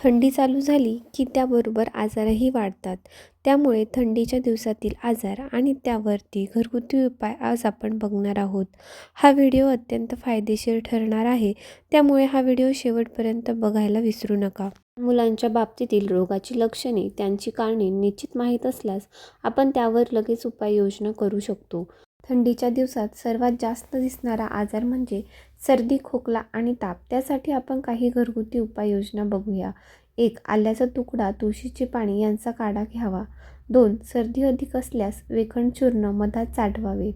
थंडी चालू झाली की त्याबरोबर आजारही वाढतात. त्यामुळे थंडीच्या दिवसातील आजार आणि त्यावरती घरगुती उपाय आज आपण बघणार आहोत. हा व्हिडिओ अत्यंत फायदेशीर ठरणार आहे, त्यामुळे हा व्हिडिओ शेवटपर्यंत बघायला विसरू नका. मुलांच्या बाबतीतील रोगाची लक्षणे, त्यांची कारणे निश्चित माहीत असल्यास आपण त्यावर लगेच उपाययोजना करू शकतो. थंडीच्या दिवसात सर्वात जास्त दिसणारा आजार म्हणजे सर्दी, खोकला आणि ताप. त्यासाठी आपण काही घरगुती उपाययोजना बघूया. 1. आल्याचा तुकडा, तुळशीची पाने यांचा काढा घ्यावा. 2. सर्दी अधिक असल्यास वेखण चूर्ण मधात चाटवावे.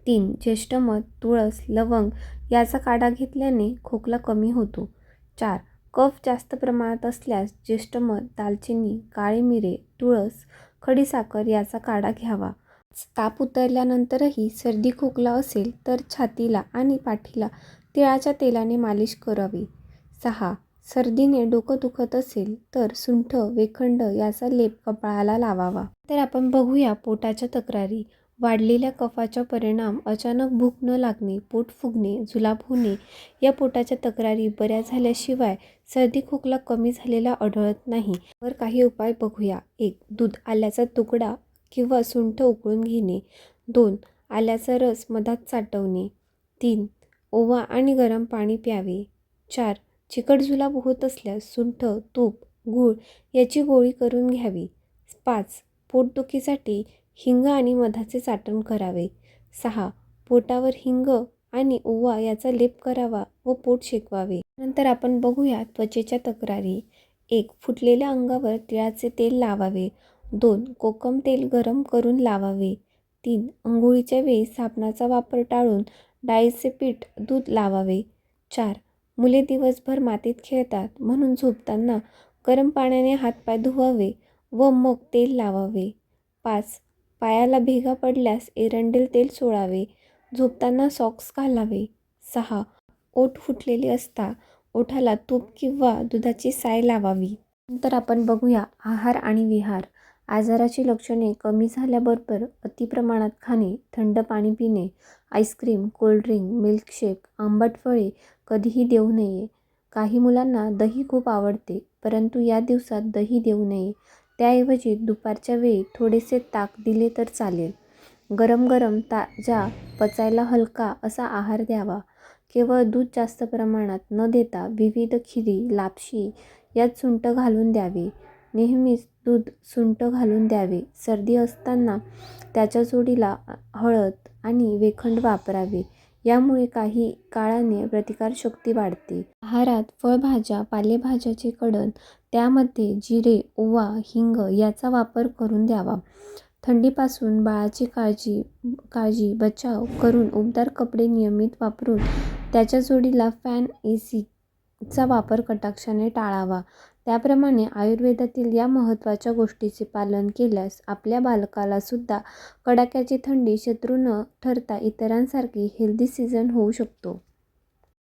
3. ज्येष्ठमध, तुळस, लवंग याचा काढा घेतल्याने खोकला कमी होतो. 4. कफ जास्त प्रमाणात असल्यास ज्येष्ठमध, दालचिनी, काळे मिरे, तुळस, खडीसाखर याचा काढा घ्यावा. ताप उतरल्यानंतरही सर्दी खोकला असेल तर छातीला आणि पाठीला तिळाच्या तेलाने मालिश करावी. 6. सर्दीने डोकं दुखत असेल तर सुंठ, वेखंड याचा लेप कपाळाला लावावा. तर आपण बघूया पोटाच्या तक्रारी. वाढलेल्या कफाचा परिणाम अचानक भूक न लागणे, पोट फुगणे, जुलाब होणे या पोटाच्या तक्रारी बऱ्या झाल्याशिवाय सर्दी खोकला कमी झालेला आढळत नाही. वर काही उपाय बघूया. 1. दूध, आल्याचा तुकडा किंवा सुंठ उकळून घेणे. 2. आल्याचा रस मधात चाटवणे. 3. ओवा आणि गरम पाणी प्यावे. 4. चिकट जुलाब होत असल्यास सुंठ, तूप, गूळ याची गोळी करून घ्यावी. 5. पोटदुखीसाठी हिंग आणि मधाचे चाटण करावे. 6. पोटावर हिंग आणि ओवा याचा लेप करावा व पोट शेकवावे. नंतर आपण बघूया त्वचेच्या तक्रारी. 1. फुटलेल्या अंगावर तिळाचे तेल लावावे. 2. कोकम तेल गरम करून लावावे. 3. अंघोळीच्या वेळी साबणाचा वापर टाळून डाळीचे पीठ, दूध लावावे. 4. मुले दिवसभर मातीत खेळतात म्हणून झोपताना गरम पाण्याने हातपाय धुवावे व मग तेल लावावे. 5. पायाला भेगा पडल्यास एरंडेल तेल चोळावे. झोपताना सॉक्स घालावे. 6. ओठ फुटलेले असता ओठाला तूप किंवा दुधाची साय लावावी. नंतर आपण बघूया आहार आणि विहार. आजाराची लक्षणे कमी झाल्याबरोबर अतिप्रमाणात खाणे, थंड पाणी पिणे, आईस्क्रीम, कोल्ड्रिंक, मिल्कशेक, आंबट फळे कधीही देऊ नये. काही मुलांना दही खूप आवडते, परंतु या दिवसात दही देऊ नये. त्याऐवजी दुपारच्या वेळी थोडेसे ताक दिले तर चालेल. गरम गरम ताजा, पचायला हलका असा आहार द्यावा. केवळ दूध जास्त प्रमाणात न देता विविध खिरी, लापशी यात सुंठ घालून द्यावे. नेहमीच दूध सुंठ घालून द्यावे. सर्दी असताना त्याच्या जोडीला हळद आणि वेखंड वापरावे. यामुळे काही काळाने प्रतिकारशक्ती वाढते. आहारात फळभाज्या, पालेभाज्याचे कढण, त्यामध्ये जिरे, ओवा, हिंग याचा वापर करून द्यावा. थंडीपासून बाळाची काळजी बचाव करून उबदार कपडे नियमित वापरून त्याच्या जोडीला फॅन, AC चा वापर कटाक्षाने टाळावा. त्याप्रमाणे आयुर्वेदातील या महत्त्वाच्या गोष्टीचे पालन केल्यास आपल्या बालकाला सुद्धा कडाक्याची थंडी शत्रू न ठरता इतरांसारखी हेल्दी सीझन होऊ शकतो.